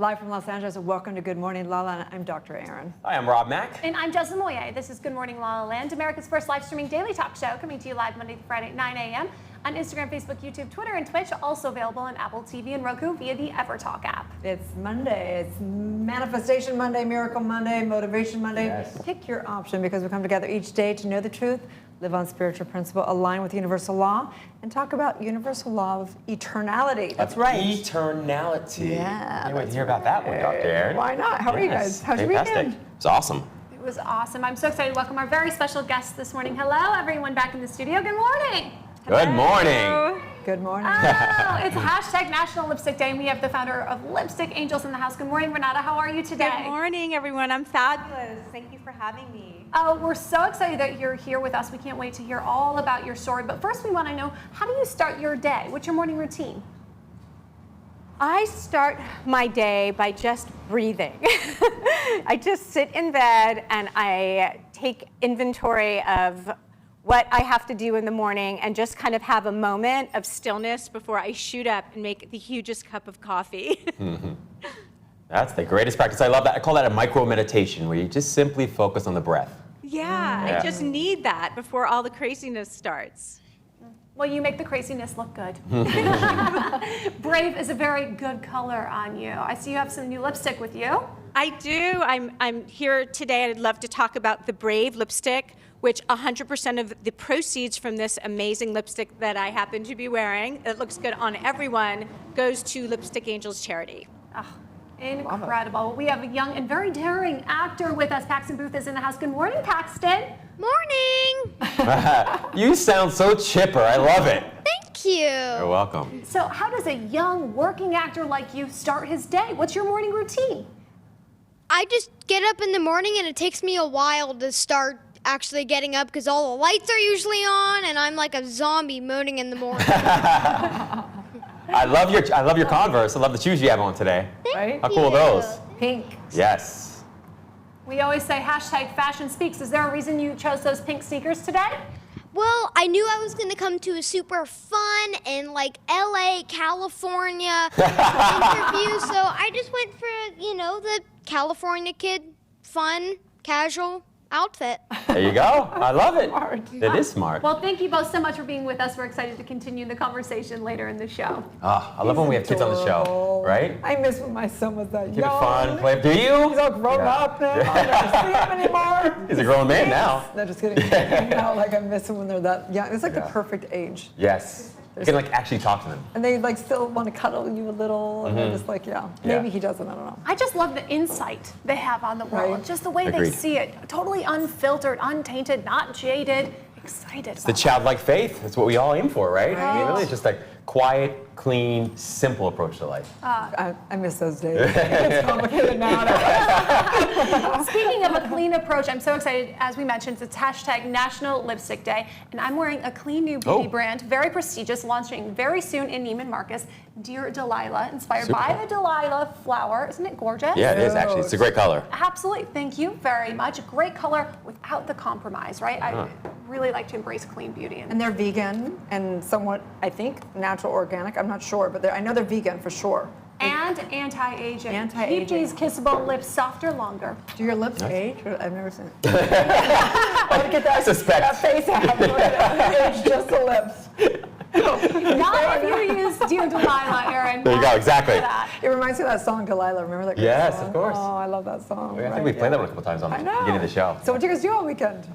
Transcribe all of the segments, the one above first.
Live from Los Angeles, welcome to Good Morning La La. I'm Dr. Aaron. Hi, I'm Rob Mack. And I'm Jessamine Moye. This is Good Morning La La Land, America's first live streaming daily talk show, coming to you live Monday through Friday at 9 a.m. on Instagram, Facebook, YouTube, Twitter, and Twitch, also available on Apple TV and Roku via the EverTalk app. It's Monday. It's Manifestation Monday, Miracle Monday, Motivation Monday. Yes. Pick your option because we come together each day to know the truth, live on spiritual principle, align with universal law, and talk about universal law of eternality. That's right. Eternality. Yeah. Can't wait to hear about that one, Dr. Aaron. Why not? How are you guys? How's your weekend? It's awesome. It was awesome. I'm so excited to welcome our very special guests this morning. Hello, everyone back in the studio. Good morning. Good morning. Good morning. Oh, it's hashtag National Lipstick Day, and we have the founder of Lipstick Angels in the house. Good morning, Renata. How are you today? Good morning, everyone. I'm fabulous. Thank you for having me. Oh, we're so excited that you're here with us. We can't wait to hear all about your story. But first, we want to know, how do you start your day? What's your morning routine? I start my day by just breathing. I just sit in bed and I take inventory of what I have to do in the morning and just kind of have a moment of stillness before I shoot up and make the hugest cup of coffee. That's the greatest practice. I love that. I call that a micro meditation, where you just simply focus on the breath. Yeah, I just need that before all the craziness starts. Well, you make the craziness look good. Brave is a very good color on you. I see you have some new lipstick with you. I do. I'm here today. I'd love to talk about the Brave lipstick, which 100% of the proceeds from this amazing lipstick that I happen to be wearing, it looks good on everyone, goes to Lipstick Angels charity. Oh, incredible. We have a young and very daring actor with us. Paxton Booth is in the house. Good morning, Paxton. Morning! You sound so chipper. I love it. Thank you. You're welcome. So how does a young working actor like you start his day? What's your morning routine? I just get up in the morning and it takes me a while to start actually getting up because all the lights are usually on and I'm like a zombie moaning in the morning. I love your Converse. I love the shoes you have on today. Right? How cool are those? Pink. Yes. We always say hashtag fashion speaks. Is there a reason you chose those pink sneakers today? Well, I knew I was going to come to a super fun and like LA, California interview, so I just went for, you know, the California kid, fun, casual outfit. There you go. I love it. Smart. It is smart. Well, thank you both so much for being with us. We're excited to continue the conversation later in the show. I love when we have kids on the show, right? I miss when my son was that Keep young. it fun. Play. Do you? He's all grown up now. I never see him anymore. He's a grown man now. No, just kidding. No, like I miss them when they're that young. It's like the perfect age. Yes. You can like actually talk to them. And they like still want to cuddle you a little, and they're just like, yeah. Maybe he doesn't, I don't know. I just love the insight they have on the world, Right. just the way Agreed. they see it, totally unfiltered, untainted, not jaded, excited. The childlike faith. That's what we all aim for, right? I mean, really, it's just like quiet, clean, simple approach to life. I miss those days. It's complicated now. Speaking of a clean approach, I'm so excited. As we mentioned, it's hashtag National Lipstick Day, and I'm wearing a clean new beauty brand, very prestigious, launching very soon in Neiman Marcus, Dear Delilah, inspired by the Delilah flower. Isn't it gorgeous? Yeah, it is actually. It's a great color. Absolutely. Thank you very much. Great color without the compromise, right? I really like to embrace clean beauty. And they're vegan and somewhat, I think, natural organic. I'm not sure, but I know they're vegan for sure. And anti-aging. Anti-aging. Keep these kissable lips softer longer. Do your lips age? I've never seen it. I would get that, I suspect. that face out. Age just the lips. Not if you use Dear Delilah, Aaron. There you go, exactly. It reminds me of that song, Delilah. Remember that? Yes, song? of course. Oh, I love that song. I think we played that one a couple times on the I know. beginning of the show. So what did you guys do all weekend?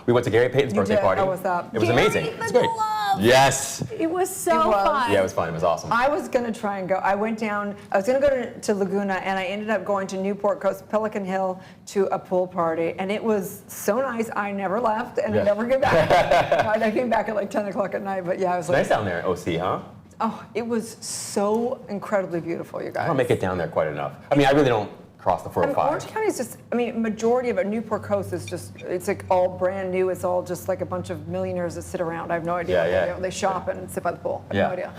We went to Gary Payton's birthday did? party. How was that? It was Gary amazing. the It's great. Glove. Yes. It was so It was. fun. Yeah, it was fun. It was awesome. I was going to try and go. I went down. I was going to go to Laguna, and I ended up going to Newport Coast, Pelican Hill, to a pool party, and it was so nice. I never left, and I never came back. I came back at like 10 o'clock at night, but yeah, I was like, Nice down there in OC, huh? oh, it was so incredibly beautiful, you guys. I don't make it down there quite enough. I mean, I really don't cross the I mean, 405. Orange County is just, I mean, majority of it, Newport Coast is just, it's like all brand new. It's all just like a bunch of millionaires that sit around. I have no idea. Yeah, yeah. You know, they shop and sit by the pool. I have no Yeah.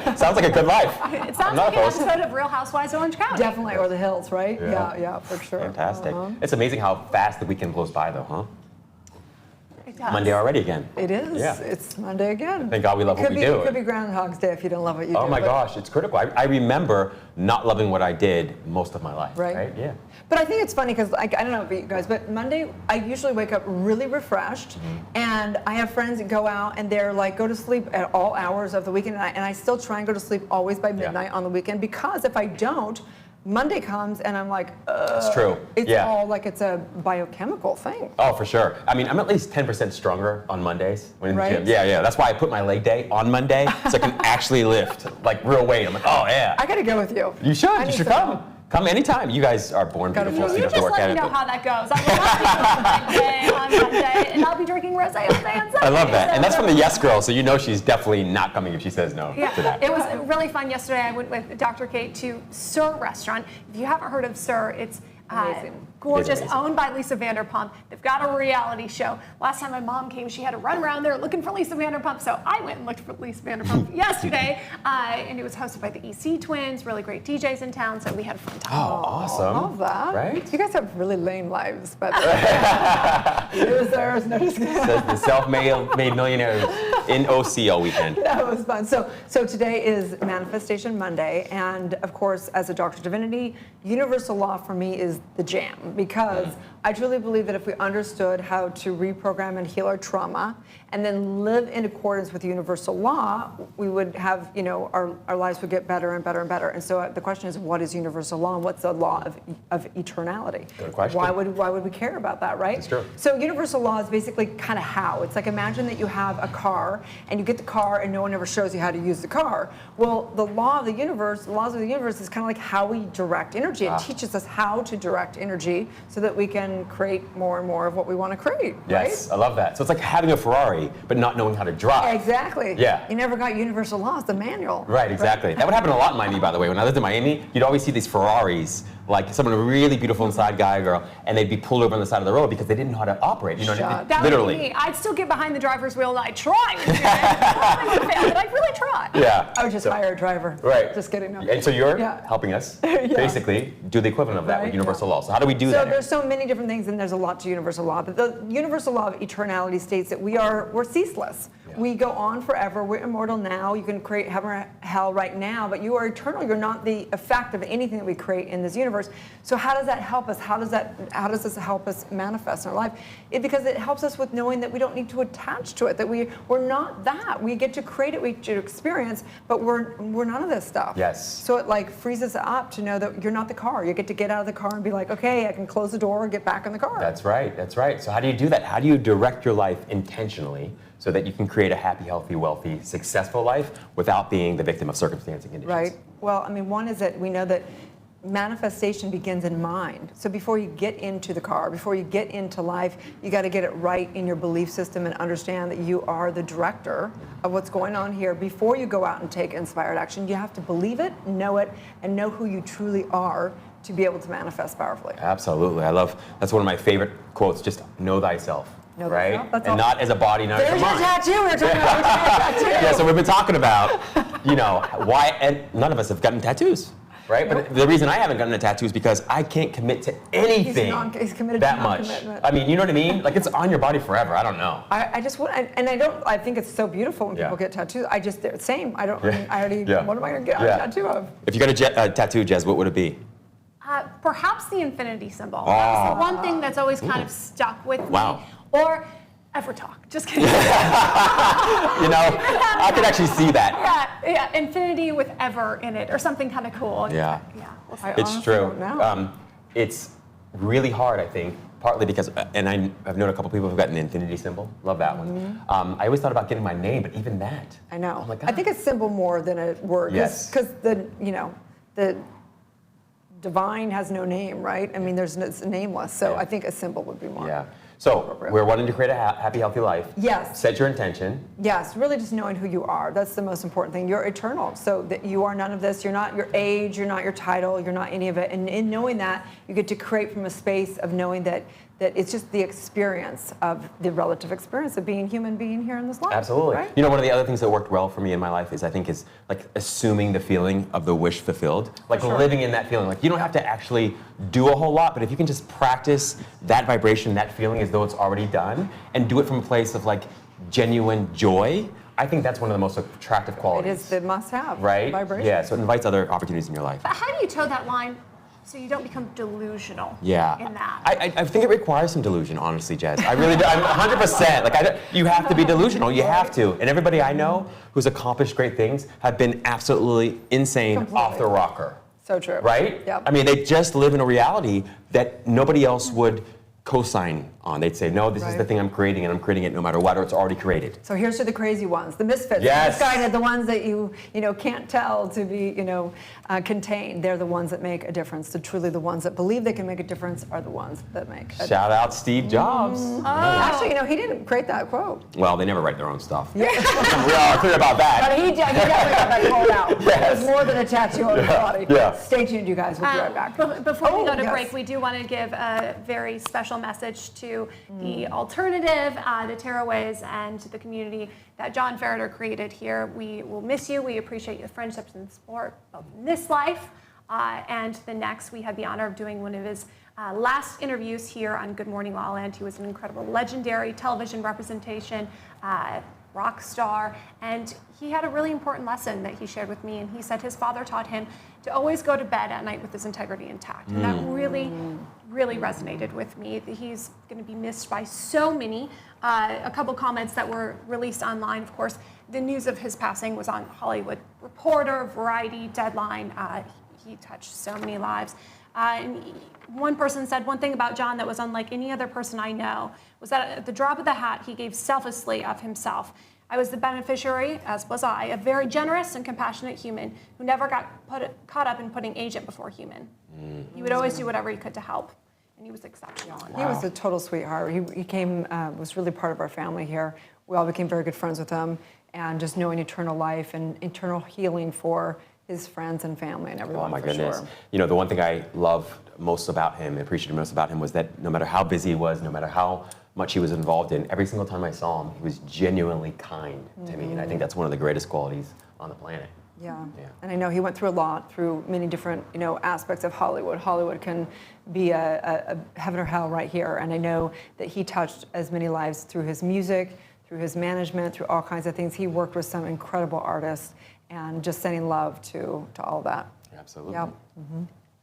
idea. Sounds like a good life. It sounds not like an opposed. episode of Real Housewives of Orange County. Definitely, or the hills, right? Yeah. Yeah, for sure. Fantastic. Uh-huh. It's amazing how fast the weekend blows by, though, huh? It does. Monday already again. It is. Yeah. It's Monday again. Thank God we love what we do. It could be Groundhog's Day if you don't love what you do. Oh my but- gosh, it's critical. I remember not loving what I did most of my life. Right. Yeah. But I think it's funny because I don't know about you guys, but Monday I usually wake up really refreshed, and I have friends that go out and they're like go to sleep at all hours of the weekend, and I still try and go to sleep always by midnight on the weekend, because if I don't, Monday comes and I'm like, It's true. It's Yeah. all like it's a biochemical thing. Oh, for sure. I mean, I'm at least 10% stronger on Mondays when in the Right. gym. Yeah. That's why I put my leg day on Monday so I can actually lift like real weight. I'm like, oh yeah. I gotta go with you. You should. I You need should some come. help. Come anytime. You guys are born Gotta beautiful, so feel you You don't have to just work let at me it. know how that goes. I will not be doing on Monday, and I'll be drinking rosé all day on Sunday. I love that. And that's from the yes girl, so you know she's definitely not coming if she says no to Yeah, that. it was really fun yesterday. I went with Dr. Kate to SIR restaurant. If you haven't heard of SIR, it's Amazing. gorgeous, amazing. owned by Lisa Vanderpump. They've got a reality show. Last time my mom came, she had to run around there looking for Lisa Vanderpump, so I went and looked for Lisa Vanderpump yesterday, and it was hosted by the EC twins, really great DJs in town, so we had a fun time. Oh, awesome. Love that. Right? You guys have really lame lives, but losers. No, just kidding. Says the self-made millionaires in OC all weekend. That was fun. So today is Manifestation Monday, and of course, as a Doctor of Divinity, universal law for me is the jam, because I truly believe that if we understood how to reprogram and heal our trauma, and then live in accordance with universal law, we would have, our lives would get better and better and better. And so the question is, what is universal law, and what's the law of eternality? Good question. Why would we care about that, right? That's true. So universal law is basically kind of how. It's like, imagine that you have a car and you get the car and no one ever shows you how to use the car. Well, the laws of the universe is kind of like how we direct energy. It teaches us how to direct energy so that we can create more and more of what we want to create, Yes, right? I love that. So it's like having a Ferrari, but not knowing how to drive. Exactly. Yeah. You never got universal laws, the manual. Right, exactly. That would happen a lot in Miami, by the way. When I lived in Miami, you'd always see these Ferraris, like someone really beautiful inside guy or girl, and they'd be pulled over on the side of the road because they didn't know how to operate. You know what I mean? That Literally. would be me. I'd still get behind the driver's wheel and I'd try. But I'd really try. Yeah. I would just hire a driver. Right. Just kidding. No. And so you're Yeah. helping us basically do the equivalent of that Right, with universal yeah. law. So how do we do So that? there's so many different things, and there's a lot to universal law. But the universal law of eternality states that we're ceaseless. Yeah. We go on forever. We're immortal now. You can create heaven or hell right now, but you are eternal. You're not the effect of anything that we create in this universe. So how does that help us? How does this help us manifest in our life? Because it helps us with knowing that we don't need to attach to it. That we're not that. We get to create it. We get to experience, but we're none of this stuff. Yes. So it like frees us up to know that you're not the car. You get to get out of the car and be like, okay, I can close the door and get back in the car. That's right. That's right. So how do you do that? How do you direct your life intentionally so that you can create a happy, healthy, wealthy, successful life without being the victim of circumstance and conditions? Right. Well, I mean, one is that we know that manifestation begins in mind. So before you get into the car, before you get into life, you got to get it right in your belief system and understand that you are the director of what's going on here. Before you go out and take inspired action, you have to believe it, and know who you truly are to be able to manifest powerfully. Absolutely. That's one of my favorite quotes, just know thyself. Know right? thyself, that's and all. not as a body, not as a There's your mind. tattoo. We were talking about your tattoo. Yeah, so we've been talking about, why, and none of us have gotten tattoos, right? But the reason I haven't gotten a tattoo is because I can't commit to anything He's committed that to much. non-commitment. I mean, you know what I mean? Like, it's on your body forever. I don't know. I just want, and I think it's so beautiful when Yeah. people get tattoos. Same. I don't, Yeah. I already, Yeah. what am I going to get a Yeah. tattoo of? If you got a tattoo, Jez, what would it be? Perhaps the infinity symbol. That's the one thing that's always kind of stuck with Wow. me. Or ever talk. Just kidding. I could actually see that. Yeah, infinity with ever in it, or something kind of cool. Yeah. We'll see. I It's honestly true. don't know. It's really hard, I think, partly because, and I've known a couple people who've gotten the infinity symbol. Love that one. I always thought about getting my name, but even that. I know. Oh my God. I think it's symbol more than a word. Yes. Because the divine has no name, right? I mean, it's nameless. So Yeah. I think a symbol would be more. Yeah. So appropriate. we're wanting to create a happy, healthy life. Yes. Set your intention. Yes, really just knowing who you are. That's the most important thing. You're eternal, so that you are none of this. You're not your age, you're not your title, you're not any of it. And in knowing that, you get to create from a space of knowing that that it's just the experience of the relative experience of being human being here in this life. Absolutely. Right? You know, one of the other things that worked well for me in my life is like assuming the feeling of the wish fulfilled, like living in that feeling. Like you don't have to actually do a whole lot, but if you can just practice that vibration, that feeling as though it's already done, and do it from a place of like genuine joy, I think that's one of the most attractive qualities. It is the must-have. Right? Vibration. Yeah, so it invites other opportunities in your life. But how do you toe that line so you don't become delusional Yeah. in that? I think it requires some delusion, honestly, Jez. I really do. I'm 100%. Like, you have to be delusional. You have to. And everybody I know who's accomplished great things have been absolutely insane off the rocker. So true. Right? Yep. I mean, they just live in a reality that nobody else would co-sign on. They'd say, no, this is the thing I'm creating, and I'm creating it no matter what, or it's already created. So here's to the crazy ones, the misfits, Yes. the misguided, the ones that you can't tell to be contained. They're the ones that make a difference. Truly, the ones that believe they can make a difference are the ones that make a difference. Shout out Steve Jobs. Actually, he didn't create that quote. Well, they never write their own stuff. Yeah. We are clear about that. But he definitely got that quote out. Yes. It was more than a tattoo on his body. Yeah. Stay tuned, you guys. We'll be right back. Before we go to yes. break, we do want to give a very special message to the alternative, the Tearaways, and the community that John Ferreter created here. We will miss you. We appreciate your friendships and support both in this life and the next. We had the honor of doing one of his last interviews here on Good Morning La La Land. He was an incredible, legendary television representation, rock star, and he had a really important lesson that he shared with me, and he said his father taught him to always go to bed at night with his integrity intact. And that really, really resonated with me. He's going to be missed by so many. A couple comments that were released online, of course, the news of his passing was on Hollywood Reporter, Variety, Deadline. He touched so many lives. And one person said, one thing about John that was unlike any other person I know was that at the drop of the hat, he gave selflessly of himself. I was the beneficiary, as was I, a very generous and compassionate human who never got caught up in putting agent before human. He would always do whatever he could to help, and he was exceptional. He was a total sweetheart. He came, was really part of our family here. We all became very good friends with him, and just knowing eternal life and eternal healing for his friends and family and everyone. Oh my for goodness. Sure. You know, the one thing I loved most about him, appreciated most about him, was that no matter how busy he was, no matter how much he was involved in, every single time I saw him, he was genuinely kind to me. And I think that's one of the greatest qualities on the planet. Yeah. And I know he went through a lot, through many different, aspects of Hollywood. Hollywood can be a heaven or hell right here. And I know that he touched as many lives through his music, through his management, through all kinds of things. He worked with some incredible artists and just sending love to all that. Absolutely. Yep.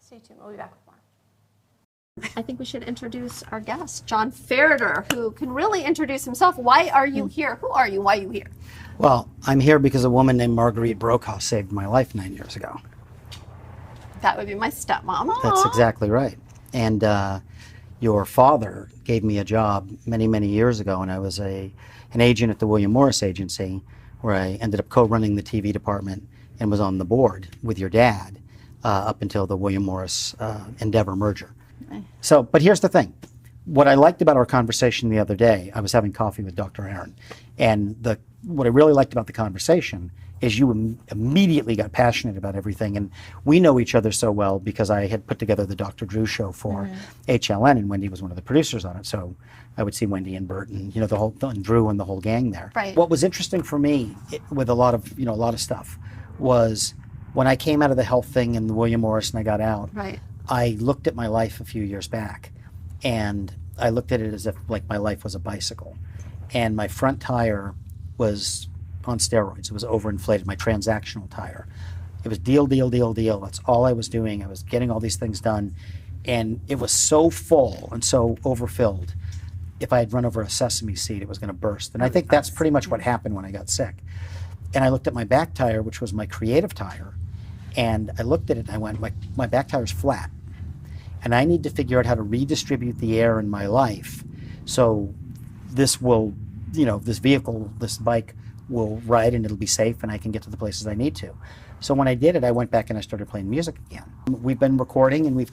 Stay tuned. We'll be back with more. I think we should introduce our guest, John Ferreter, who can really introduce himself. Why are you here? Who are you? Why are you here? Well, I'm here because a woman named Marguerite Brokaw saved my life 9 years ago. That would be my stepmom. That's exactly right. And your father gave me a job many, many years ago, and I was an agent at the William Morris Agency, where I ended up co-running the TV department and was on the board with your dad up until the William Morris Endeavor merger. Okay. So, but here's the thing. What I liked about our conversation the other day, I was having coffee with Dr. Aaron, and what I really liked about the conversation is you immediately got passionate about everything, and we know each other so well because I had put together the Dr. Drew show for HLN, and Wendy was one of the producers on it, so I would see Wendy and Bert and and Drew and the whole gang there. Right. What was interesting for me with a lot of stuff was when I came out of the health thing and the William Morris and I got out, Right. I looked at my life a few years back, and I looked at it as if like my life was a bicycle, and my front tire was on steroids. It was overinflated, my transactional tire. It was deal. That's all I was doing. I was getting all these things done, and it was so full and so overfilled. If I had run over a sesame seed, it was going to burst. And I think that's pretty much what happened when I got sick. And I looked at my back tire, which was my creative tire, and I looked at it and I went, my back tire's flat. And I need to figure out how to redistribute the air in my life so this will, this vehicle, this bike will ride and it'll be safe and I can get to the places I need to. So when I did it, I went back and I started playing music again. We've been recording, and I've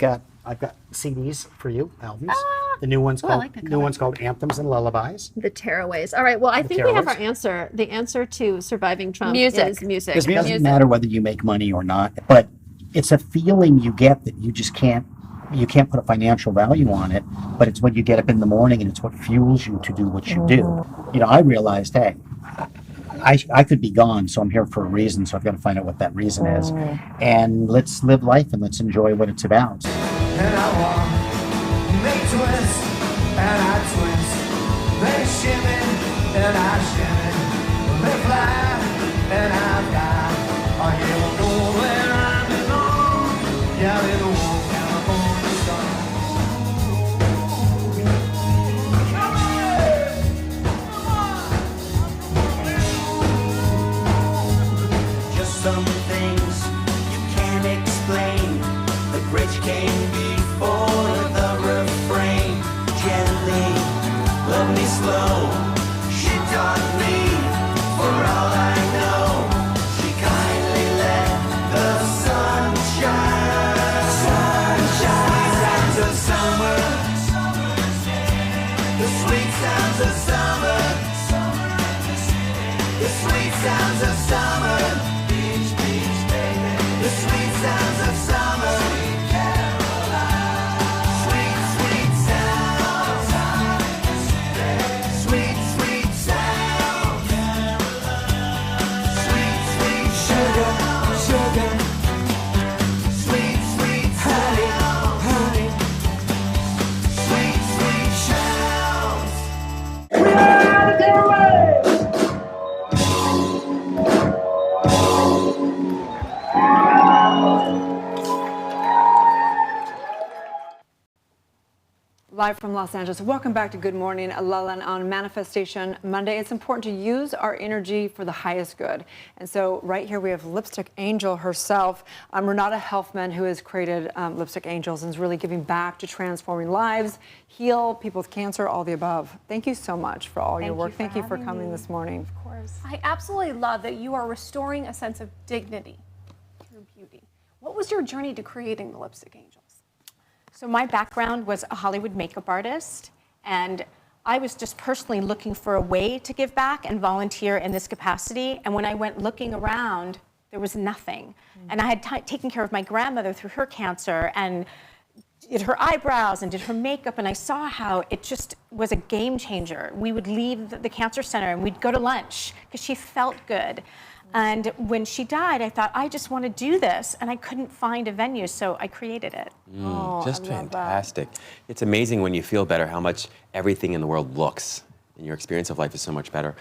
got CDs for you, albums. The new one's called Anthems and Lullabies. The Tearaways. All right. Well, I think we have our answer. The answer to surviving Trump is music. Because it doesn't matter whether you make money or not, but it's a feeling you get that you just can't you can't put a financial value on it, but it's when you get up in the morning and it's what fuels you to do what you do. You know, I realized, hey, I could be gone, so I'm here for a reason, so I've got to find out what that reason is. And let's live life and let's enjoy what it's about. And I walk, they twist, and I twist. They shimmy, and I shimmy. They fly, and I fly. I hear them go where I belong. Yeah, they don't want California sun. Come on! Just some things you can't explain. The bridge came before the refrain. Gently, love me slow. She taught me, for all I know. She kindly let the sun shine. Sunshine. Sounds of summer. The sweet sounds of summer. The sweet sounds of summer. Beach, beach, baby. The sweet sounds of summer. Live from Los Angeles. Welcome back to Good Morning Llewellyn on Manifestation Monday. It's important to use our energy for the highest good. And so right here we have Lipstick Angel herself, Renata HELFMAN, who has created Lipstick Angels and is really giving back to transforming lives, heal people with cancer, all the above. Thank you so much for all your work. Thank you for coming this morning. Of course. I absolutely love that you are restoring a sense of dignity through beauty. What was your journey to creating the Lipstick Angels? So my background was a Hollywood makeup artist, and I was just personally looking for a way to give back and volunteer in this capacity. And when I went looking around, there was nothing. And I had taken care of my grandmother through her cancer and did her eyebrows and did her makeup, and I saw how it just was a game changer. We would leave the cancer center and we'd go to lunch because she felt good. And when she died, I thought, I just want to do this, and I couldn't find a venue, so I created it. Just fantastic. It's amazing when you feel better how much everything in the world looks, and your experience of life is so much better.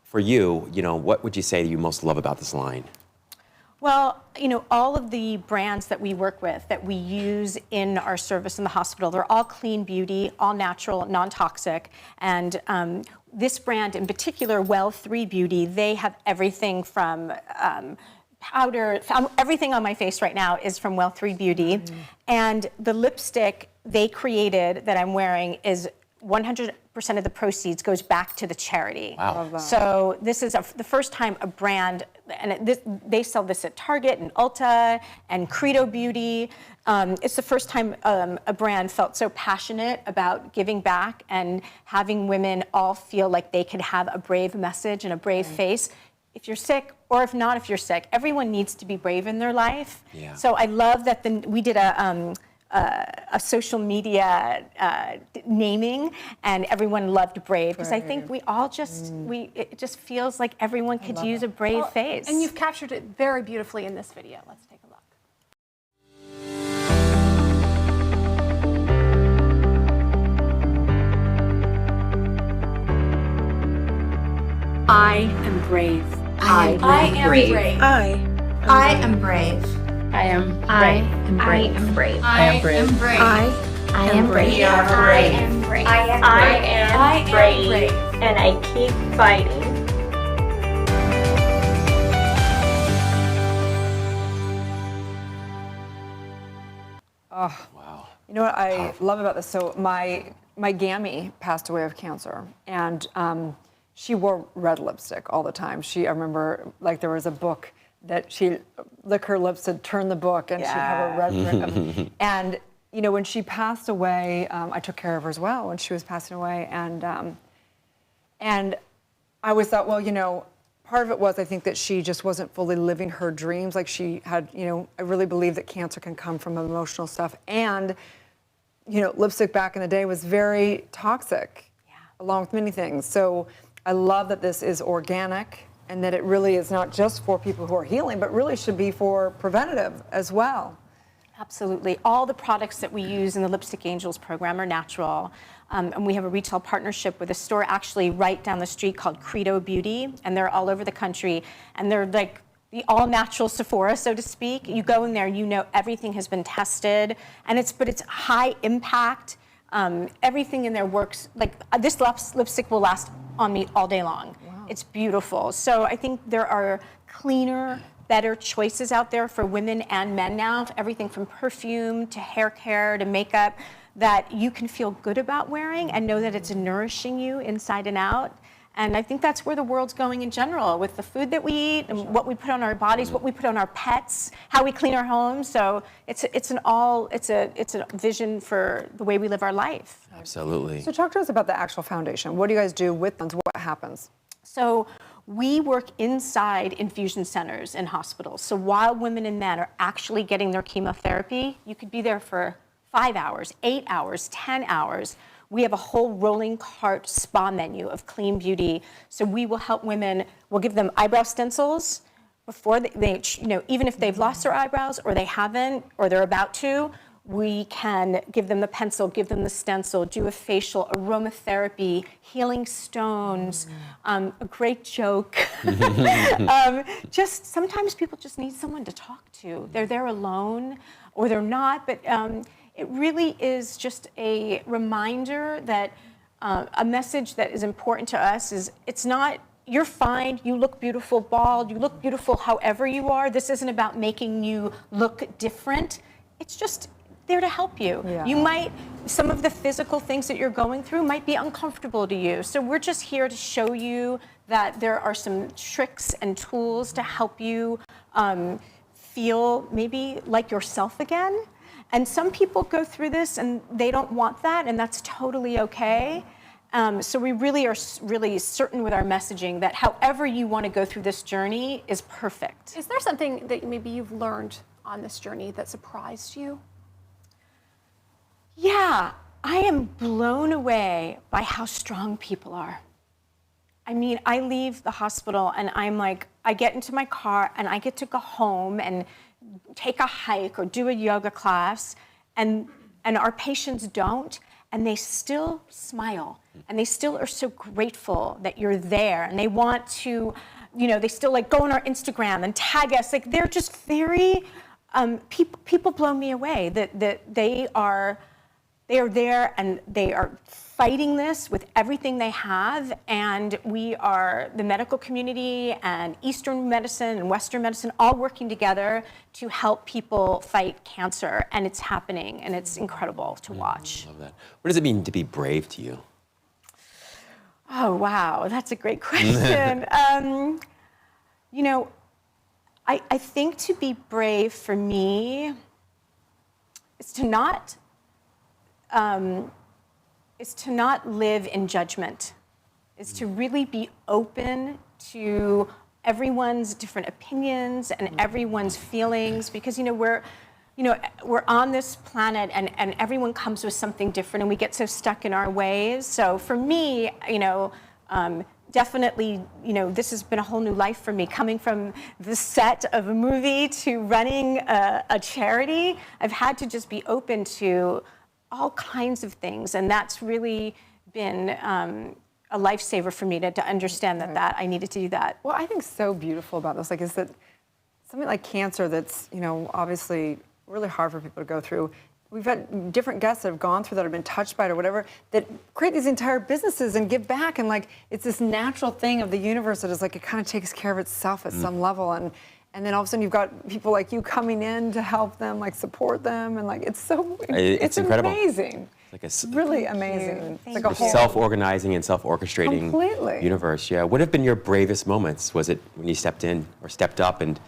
For you, what would you say you most love about this line? Well, all of the brands that we work with, that we use in our service in the hospital, they're all clean beauty, all natural, non-toxic. And this brand in particular, Well 3 Beauty, they have everything from powder, everything on my face right now is from Well 3 Beauty. And the lipstick they created that I'm wearing is 100% of the proceeds goes back to the charity. Wow. So this is the first time a brand, and they sell this at Target and Ulta and Credo Beauty. It's the first time a brand felt so passionate about giving back and having women all feel like they could have a brave message and a brave face. If you're sick, or if not, if you're sick, everyone needs to be brave in their life. Yeah. So I love that we did a social media naming, and everyone loved brave, because I think we all just, it just feels like everyone could use a brave face. And you've captured it very beautifully in this video. Let's take a look. I am brave. I am brave. I am brave. I am brave. I am brave. I am brave. I am brave. We are brave. I am brave. I am brave. And I keep fighting. Oh, wow. You know what I love about this? So my Gammy passed away of cancer, and she wore red lipstick all the time. I remember, like, there was a book that she'd lick her lips and turn the book, and she'd have a red print. And when she passed away, I took care of her as well when she was passing away, and I always thought, well, part of it was, I think, that she just wasn't fully living her dreams. Like, she had, I really believe that cancer can come from emotional stuff, and lipstick back in the day was very toxic, along with many things. So I love that this is organic and that it really is not just for people who are healing, but really should be for preventative as well. Absolutely. All the products that we use in the Lipstick Angels program are natural. And we have a retail partnership with a store actually right down the street called Credo Beauty, and they're all over the country. And they're like the all-natural Sephora, so to speak. You go in there, everything has been tested, and it's high impact. Everything in there works. Like this lipstick will last on me all day long. Wow. It's beautiful. So I think there are cleaner, better choices out there for women and men now. Everything from perfume to hair care to makeup that you can feel good about wearing and know that it's nourishing you inside and out. And I think that's where the world's going in general, with the food that we eat and what we put on our bodies, what we put on our pets, how we clean our homes. So it's a vision for the way we live our life. Absolutely. So talk to us about the actual foundation. What do you guys do with them? What happens? So we work inside infusion centers in hospitals. So while women and men are actually getting their chemotherapy, you could be there for 5 hours, 8 hours, 10 hours. We have a whole rolling cart spa menu of clean beauty. So we will help women, we'll give them eyebrow stencils before they even if they've lost their eyebrows or they haven't, or they're about to, we can give them the pencil, give them the stencil, do a facial, aromatherapy, healing stones, a great joke. Just sometimes people just need someone to talk to. They're there alone or they're not, but it really is just a reminder that a message that is important to us is it's not, you're fine, you look beautiful bald, you look beautiful however you are. This isn't about making you look different. It's just there to help you. Yeah. Some of the physical things that you're going through might be uncomfortable to you. So we're just here to show you that there are some tricks and tools to help you feel maybe like yourself again. And some people go through this and they don't want that, and that's totally okay. So we really are really certain with our messaging that however you want to go through this journey is perfect. Is there something that maybe you've learned on this journey that surprised you? Yeah, I am blown away by how strong people are. I mean, I leave the hospital and I'm like, I get into my car and I get to go home and take a hike or do a yoga class, and our patients don't, and they still smile and they still are so grateful that you're there, and they want to, they still like go on our Instagram and tag us. Like they're just very, people blow me away that they are there and they are fighting this with everything they have, and we are, the medical community and Eastern medicine and Western medicine, all working together to help people fight cancer, and it's happening, and it's incredible to watch. I love that. What does it mean to be brave to you? Oh, wow, that's a great question. I think to be brave for me is to not live in judgment, is to really be open to everyone's different opinions and everyone's feelings, because we're on this planet and everyone comes with something different and we get so stuck in our ways. So for me, definitely, this has been a whole new life for me, coming from the set of a movie to running a charity. I've had to just be open to all kinds of things, and that's really been a lifesaver for me to understand that I needed to do that. Well, I think so beautiful about this, is that something like cancer that's, obviously really hard for people to go through. We've had different guests that have gone through that, have been touched by it or whatever, that create these entire businesses and give back, and it's this natural thing of the universe that is it kind of takes care of itself at some level, and then all of a sudden you've got people like you coming in to help them, support them, and it's incredible. Amazing. It's really amazing. It's like a whole self-organizing and self-orchestrating universe. Yeah. What have been your bravest moments? Was it when you stepped in or stepped up and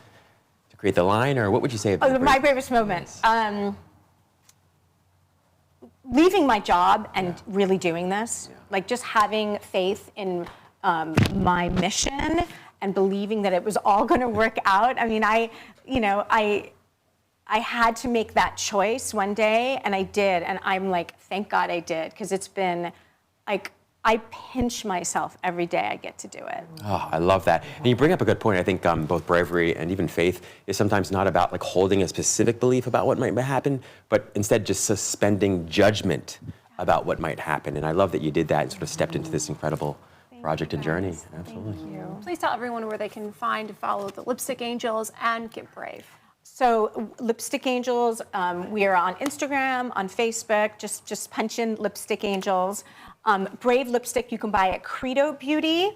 to create the line, or what would you say? My bravest moment. Leaving my job and really doing this, just having faith in my mission and believing that it was all going to work out. I mean, I I had to make that choice one day, and I did, and I'm like, thank God I did, because it's been like, I pinch myself every day I get to do it. Oh, I love that. And you bring up a good point. I think both bravery and even faith is sometimes not about like holding a specific belief about what might happen, but instead just suspending judgment about what might happen. And I love that you did that and sort of stepped into this incredible project and journey. Absolutely. Thank you. Please tell everyone where they can find and follow the Lipstick Angels and Get Brave. So Lipstick Angels, we are on Instagram, on Facebook, just punch in Lipstick Angels. Brave lipstick you can buy at Credo Beauty,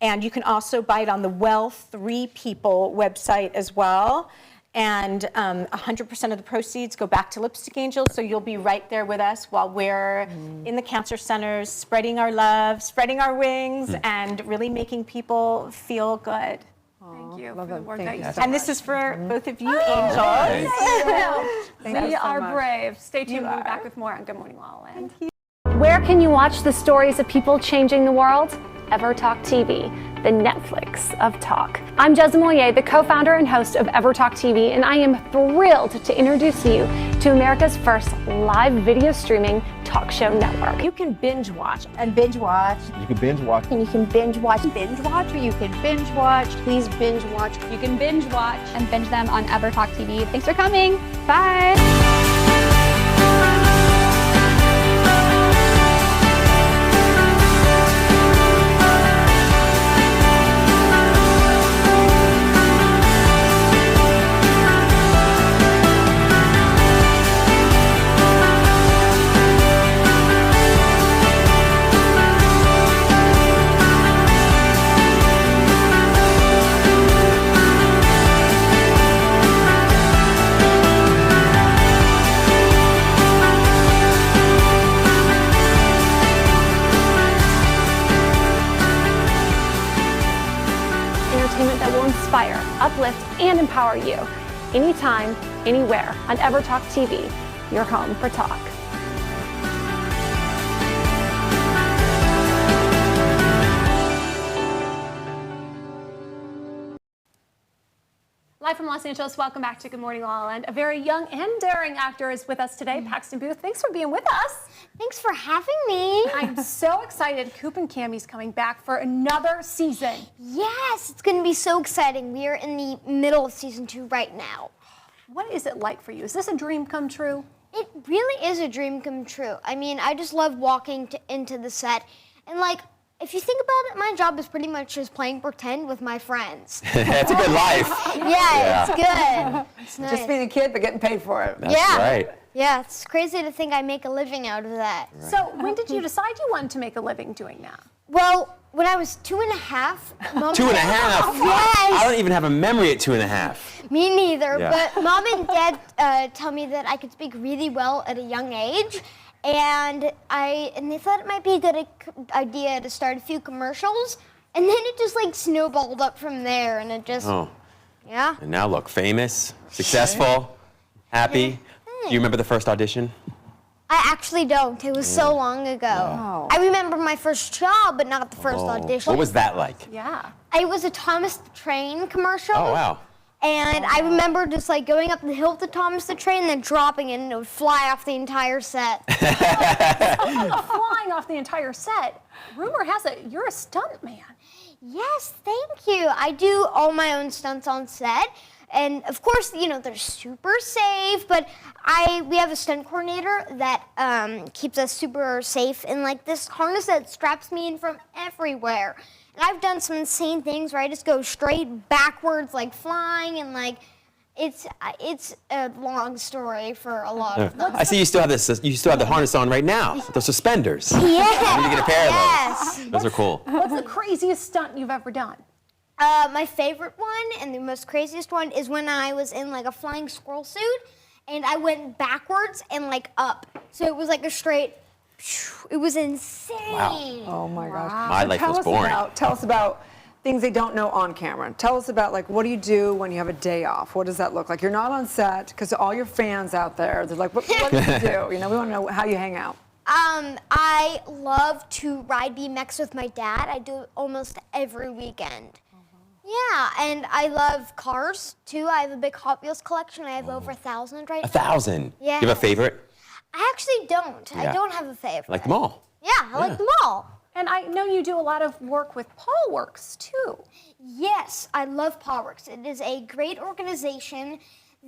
and you can also buy it on the Well 3 People website as well. And 100% of the proceeds go back to Lipstick Angels, so you'll be right there with us while we're in the cancer centers, spreading our love, spreading our wings, and really making people feel good. Thank you for the work that you do. And this is for both of you, angels. We are brave. Stay tuned. We'll be back with more on Good Morning La La Land. Where can you watch the stories of people changing the world? EverTalk TV, the Netflix of talk. I'm Jez Moyer, the co-founder and host of EverTalk TV, and I am thrilled to introduce you to America's first live video streaming talk show network. You can binge watch and binge watch. You can binge watch. And you can binge watch, or you can binge watch. Please binge watch. You can binge watch and binge them on EverTalk TV. Thanks for coming. Bye. Inspire, uplift, and empower you. Anytime, anywhere on EverTalk TV, your home for talk. Live from Los Angeles, welcome back to Good Morning La La Land. A very young and daring actor is with us today, Paxton Booth. Thanks for being with us. Thanks for having me. I'm so excited. Coop and Cammie's coming back for another season. Yes, it's going to be so exciting. We are in the middle of season 2 right now. What is it like for you? Is this a dream come true? It really is a dream come true. I mean, I just love walking into the set. And like, if you think about it, my job is pretty much just playing pretend with my friends. It's a good life. Yeah, it's good. It's nice. Just being a kid, but getting paid for it. That's right. Yeah, it's crazy to think I make a living out of that. Right. So when did you decide you wanted to make a living doing that? Well, when I was 2.5. Mom 2.5? Yes. I don't even have a memory at 2.5. Me neither, Yeah. but Mom and Dad tell me that I could speak really well at a young age. And they thought it might be a good idea to start a few commercials, and then it just like snowballed up from there, and it just, yeah. And now look, famous, successful, happy. Do you remember the first audition? I actually don't. It was so long ago. Oh. I remember my first job, but not the first audition. What was that like? Yeah. It was a Thomas the Train commercial. Oh, wow. And I remember just like going up the hill with the Thomas the Train and then dropping it, and it would fly off the entire set. Flying off the entire set. Rumor has it you're a stunt man. Yes, thank you. I do all my own stunts on set. And of course, you know, they're super safe, but we have a stunt coordinator that keeps us super safe in like this harness that straps me in from everywhere. And I've done some insane things where I just go straight backwards, like flying, and like it's a long story for a lot of them. I see you still have this. You still have the harness on right now. The suspenders. Yeah. You need to get a pair of yes. those. Those are cool. What's the craziest stunt you've ever done? My favorite one and the most craziest one is when I was in like a flying squirrel suit, and I went backwards and like up. So it was like a straight. It was insane. Wow. Oh my gosh. My life was boring. Tell us about things they don't know on camera. Tell us about like what do you do when you have a day off? What does that look like? You're not on set because all your fans out there, they're like, what do you do? You know, we want to know how you hang out. I love to ride BMX with my dad. I do it almost every weekend. Yeah, and I love cars too. I have a big Hot Wheels collection. I have over 1,000 right now. 1,000? Yeah. You have a favorite? I actually don't. Yeah. I don't have a favorite. Like them all? Yeah, I like them all. And I know you do a lot of work with Paul Works too. Yes, I love PawWorks. It is a great organization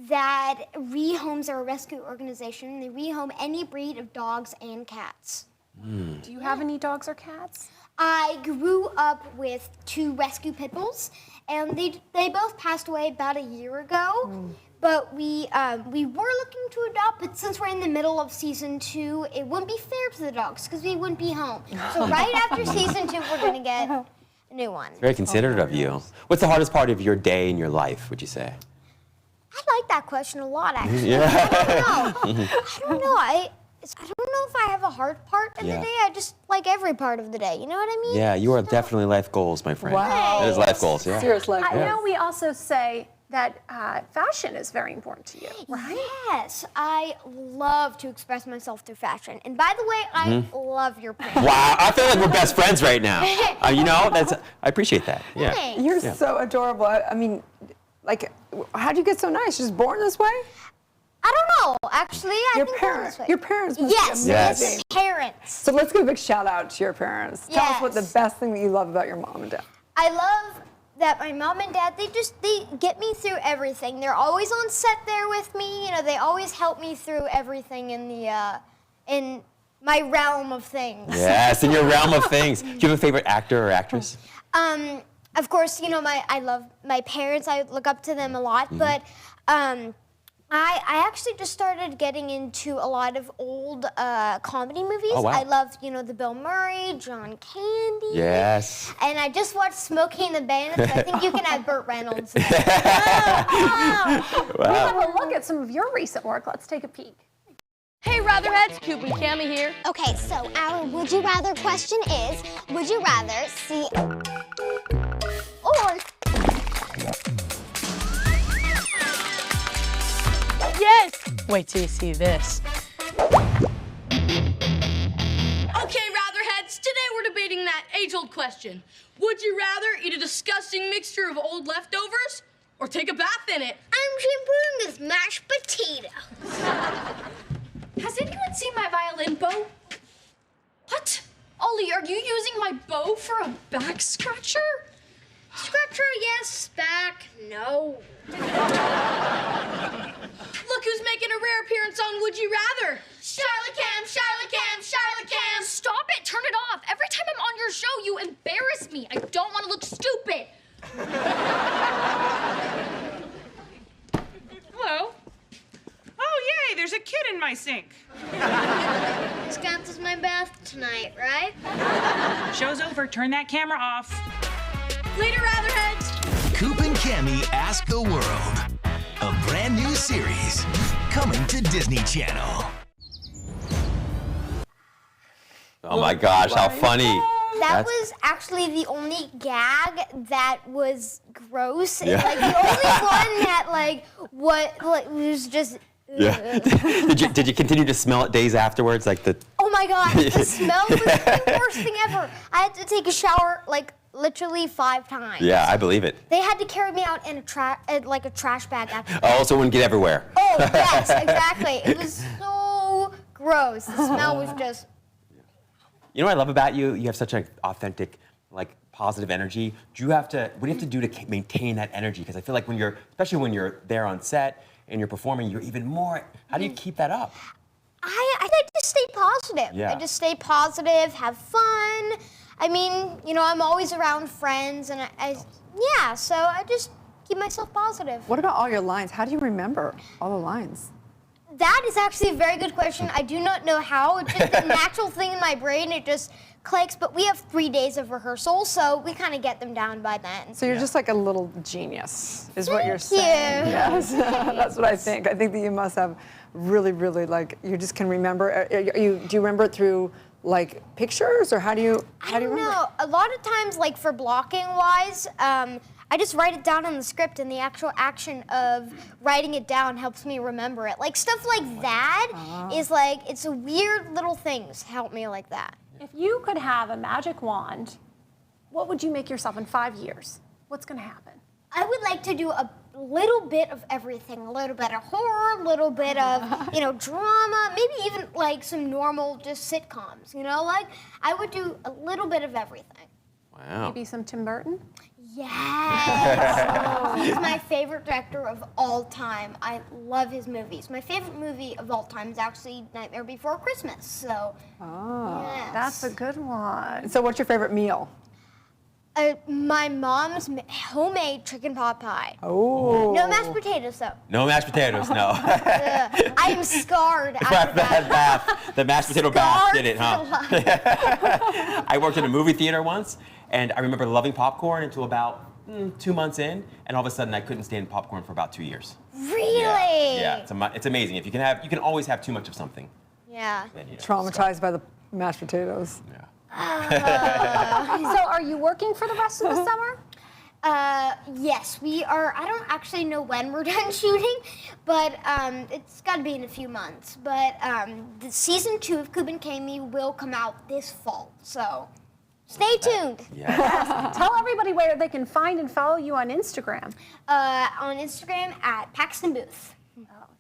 that rehomes, are a rescue organization. They rehome any breed of dogs and cats. Do you have any dogs or cats? I grew up with 2 rescue pit bulls, and they both passed away about a year ago. But we were looking to adopt, but since we're in the middle of season 2, it wouldn't be fair to the dogs because we wouldn't be home. So right after season 2, we're gonna get a new one. Very considerate of you. What's the hardest part of your day in your life, would you say? I like that question a lot, actually. Yeah. I don't know. I don't know if I have a hard part of the day. I just like every part of the day. You know what I mean? Yeah, you are definitely life goals, my friend. Wow. That is life goals, yeah. Serious life. I know we also say that fashion is very important to you, right? Yes, I love to express myself through fashion. And by the way, I love your print. Wow, I feel like we're best friends right now. You know, I appreciate that. Yeah. Thanks. You're so adorable. I mean, like, how'd you get so nice? Just born this way? I don't know, actually. I think this way. Your parents must Yes, be amazing. parents. So let's give a big shout out to your parents. Tell us what the best thing that you love about your mom and dad. I love that my mom and dad, they get me through everything. They're always on set there with me. You know, they always help me through everything in my realm of things. Yes, in your realm of things. Do you have a favorite actor or actress? Of course, you know, I love my parents. I look up to them a lot, but I actually just started getting into a lot of old comedy movies. Oh, wow. I love, you know, the Bill Murray, John Candy. Yes. And I just watched Smokey and the Bandits. I think you can add Burt Reynolds. We have a look at some of your recent work. Let's take a peek. Hey, Ratherheads, Coop and Cammy here. Okay, so our would you rather question is, would you rather see or Yes! Wait till you see this. Okay, Ratherheads, today we're debating that age-old question. Would you rather eat a disgusting mixture of old leftovers or take a bath in it? I'm shampooing this mashed potato. Has anyone seen my violin bow? What? Ollie, are you using my bow for a back scratcher? Scratcher, yes. Back, no. Look who's making a rare appearance on Would You Rather. Charlotte Cam, Charlotte Cam, Charlotte Cam. Stop it! Turn it off! Every time I'm on your show, you embarrass me. I don't want to look stupid. Hello. Oh, yay, there's a kid in my sink. This counts as my bath tonight, right? Show's over. Turn that camera off. Later, Ratherheads. Coop and Cammy Ask the World. A brand new series coming to Disney Channel. Oh my gosh, how funny. That was actually the only gag that was gross. Yeah. Like the only one that was just. Yeah. Did you continue to smell it days afterwards, like the? Oh my God, the smell was the worst thing ever. I had to take a shower like literally 5 times. Yeah, I believe it. They had to carry me out in a trash bag. After Oh, so it wouldn't get everywhere. Oh yes, exactly. It was so gross. The smell was just. You know what I love about you? You have such an authentic, like, positive energy. What do you have to do to maintain that energy? Because I feel like especially when you're there on set and you're performing, you're even more. How do you keep that up? I just stay positive. Yeah. I just stay positive, have fun. I mean, you know, I'm always around friends, and so I just keep myself positive. What about all your lines? How do you remember all the lines? That is actually a very good question. I do not know how. It's just a natural thing in my brain. It just clicks. But we have 3 days of rehearsal, so we kind of get them down by then. So you're just like a little genius, is what you're Thank saying. you. Yes, that's what I think. I think that you must have really, really, like, you just can remember. Do you remember it through, like, pictures, or how do you remember? No, a lot of times, like for blocking wise, I just write it down in the script, and the actual action of writing it down helps me remember it. Like stuff like that is like, it's a weird little things help me like that. If you could have a magic wand, what would you make yourself in 5 years? What's going to happen? I would like to do a little bit of everything. A little bit of horror, a little bit of, drama, maybe even like some normal just sitcoms, like I would do a little bit of everything. Wow. Maybe some Tim Burton? Yes. He's my favorite director of all time. I love his movies. My favorite movie of all time is actually Nightmare Before Christmas. So, yes. That's a good one. So what's your favorite meal? My mom's homemade chicken pot pie. Oh. No mashed potatoes, though. No mashed potatoes, no. I am scarred after that. Bath. The mashed potato bath did it, huh? I worked in a movie theater once, and I remember loving popcorn until about 2 months in, and all of a sudden I couldn't stand popcorn for about 2 years. Really? Yeah, it's amazing. If you can always have too much of something. Yeah. Then, Traumatized by the mashed potatoes. Yeah. So are you working for the rest of the summer? Yes, we are. I don't actually know when we're done shooting, but it's got to be in a few months. But the season 2 of Kuban Kami will come out this fall, so stay tuned. Yes. Tell everybody where they can find and follow you on Instagram. On Instagram at Paxton Booth.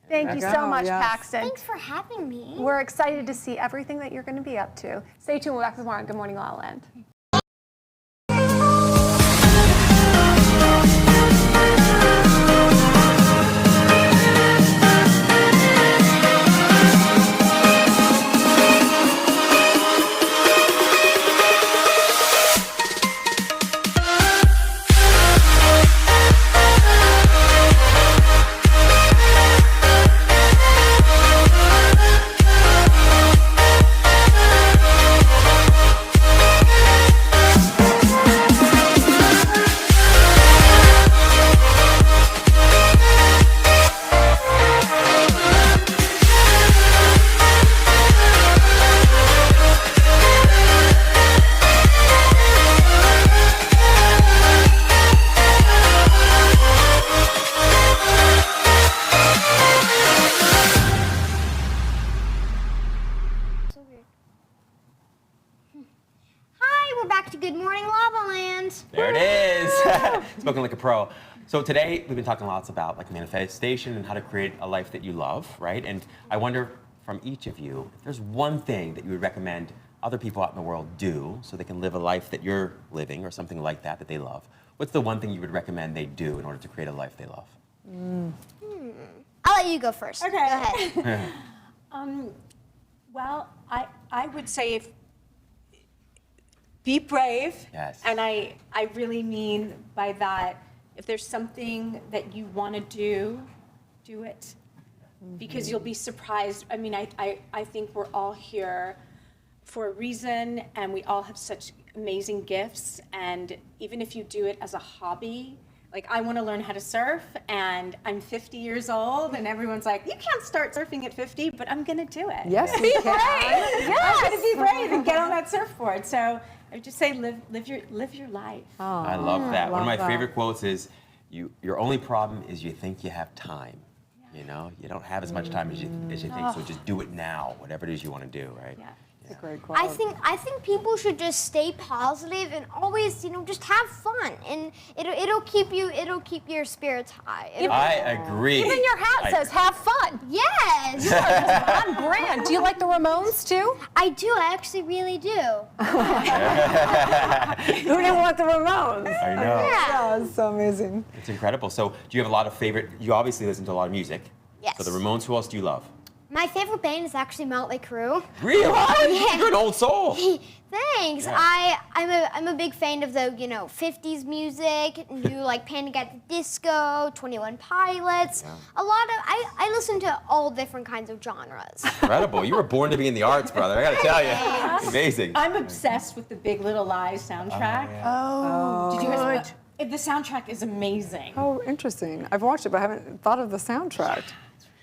Thank you so much, Paxton. Thanks for having me. We're excited to see everything that you're going to be up to. Stay tuned. We'll be back tomorrow on Good Morning La La Land. There it is. Spoken like a pro. So today we've been talking lots about like manifestation and how to create a life that you love, right? And I wonder from each of you, if there's one thing that you would recommend other people out in the world do so they can live a life that you're living or something like that that they love. What's the one thing you would recommend they do in order to create a life they love? I'll let you go first. Okay. Go ahead. Well, I would say be brave. Yes. And I really mean by that, if there's something that you want to do it. Because you'll be surprised. I mean, I think we're all here for a reason, and we all have such amazing gifts. And even if you do it as a hobby, like I want to learn how to surf, and I'm 50 years old, and everyone's like, you can't start surfing at 50, but I'm going to do it. Yes, Be you brave. can. Yes. I'm going to be brave and get on that surfboard. So I would just say live your life. Oh, I love that. One of my that. favorite quotes is, your only problem is you think you have time. You know, you don't have as much time as you think, so just do it now, whatever it is you want to do, right? Yeah. It's a great quote. I think people should just stay positive and always, just have fun, and it'll keep your spirits high. I agree. Even your hat says "Have fun." Yes. You are just on brand. Do you like the Ramones too? I do. I actually really do. Who didn't want the Ramones? I know. Yeah, it's so amazing. It's incredible. So do you have a lot of favorite, you obviously listen to a lot of music. Yes. So the Ramones, who else do you love? My favorite band is actually Motley Crue. Really? Yeah. You're an old soul. Thanks. Yeah. I'm a big fan of the 50s music, new like Panic at the Disco, 21 Pilots. Yeah. A lot of I listen to all different kinds of genres. Incredible. You were born to be in the arts, brother. I got to tell you. It's amazing. I'm obsessed with the Big Little Lies soundtrack. Did you guys? The soundtrack is amazing. Oh, interesting. I've watched it, but I haven't thought of the soundtrack.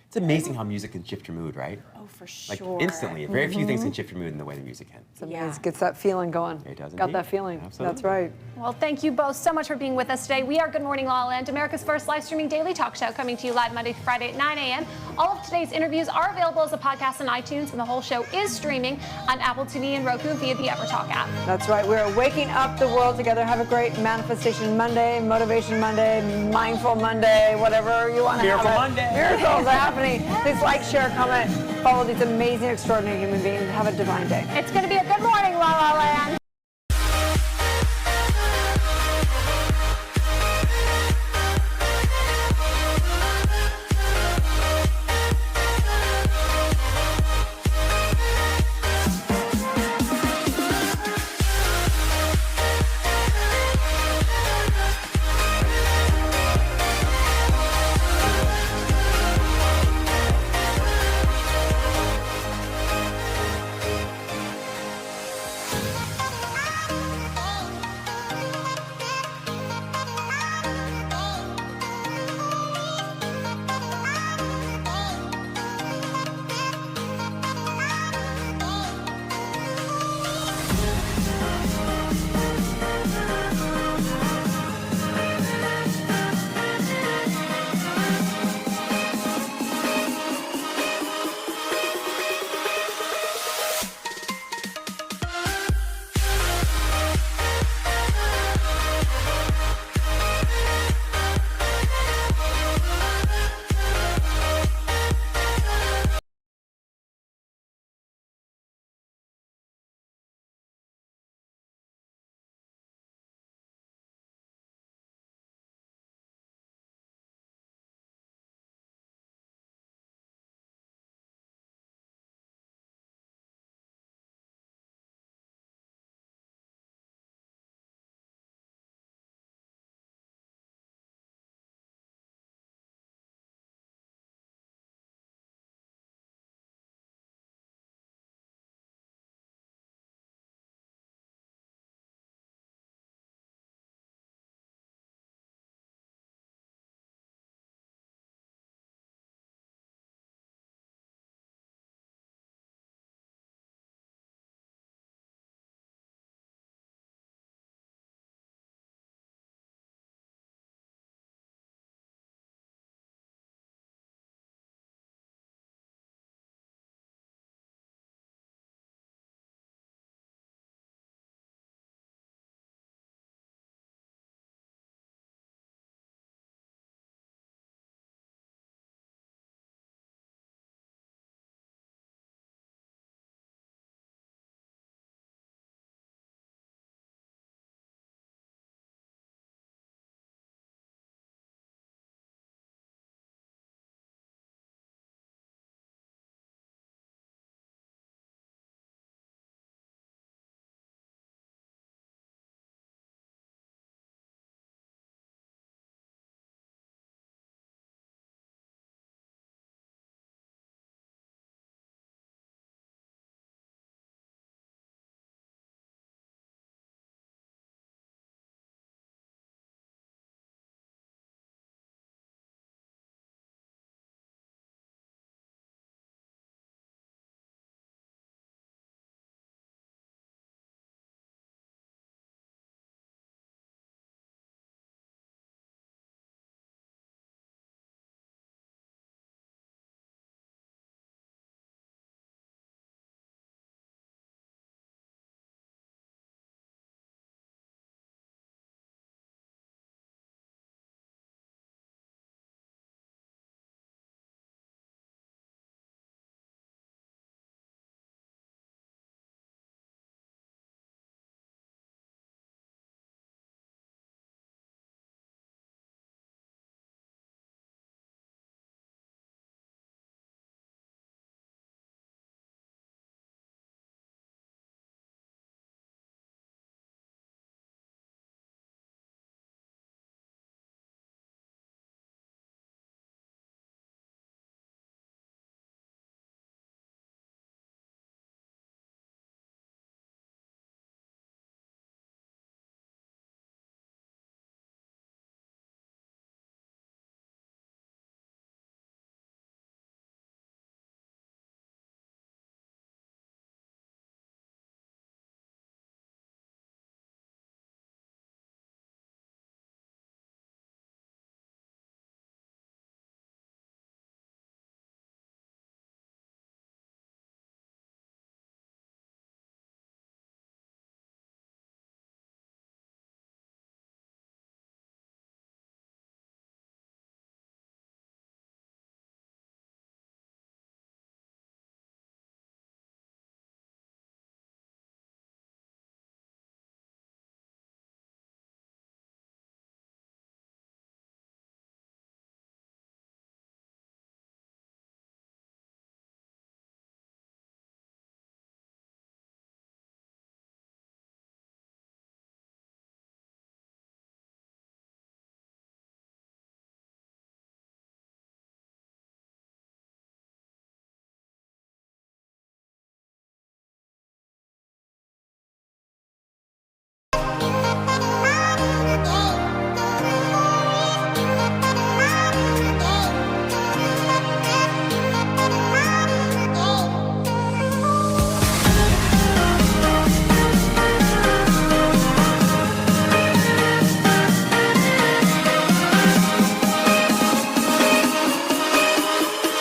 It's amazing how music can shift your mood, right? Oh, for Like sure. instantly. Very few things can shift your mood in the way that music can. It gets that feeling going. It does Got indeed. that feeling. Absolutely. That's right. Well, thank you both so much for being with us today. We are Good Morning La La Land, America's first live streaming daily talk show, coming to you live Monday to Friday at 9 a.m. All of today's interviews are available as a podcast on iTunes, and the whole show is streaming on Apple TV and Roku via the EverTalk app. That's right. We're waking up the world together. Have a great Manifestation Monday, Motivation Monday, Mindful Monday, whatever you want to have. Miracle Monday. Miracles are happening. Please like, share, comment, follow these amazing, extraordinary human beings. Have a divine day. It's going to be a good morning, La La Land.